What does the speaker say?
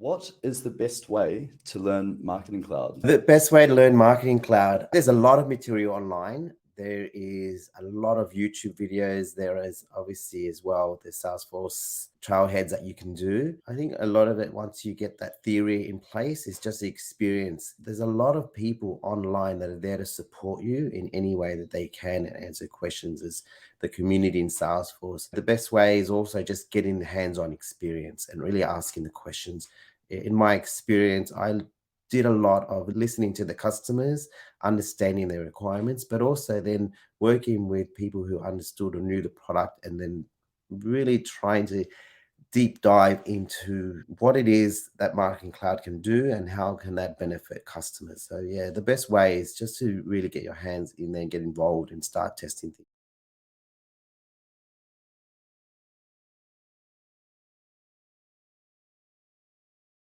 What is the best way to learn Marketing Cloud? The best way to learn Marketing Cloud, there's a lot of material online. There is a lot of YouTube videos. There is obviously as well the Salesforce Trailheads that you can do. I think a lot of it, once you get that theory in place, is just the experience. There's a lot of people online that are there to support you in any way that they can and answer questions as the community in Salesforce. The best way is also just getting the hands-on experience and really asking the questions. In my experience, I did a lot of listening to the customers, understanding their requirements, but also then working with people who understood or knew the product, and then really trying to deep dive into what it is that Marketing Cloud can do and how can that benefit customers. So yeah, the best way is just to really get your hands in there and get involved and start testing things.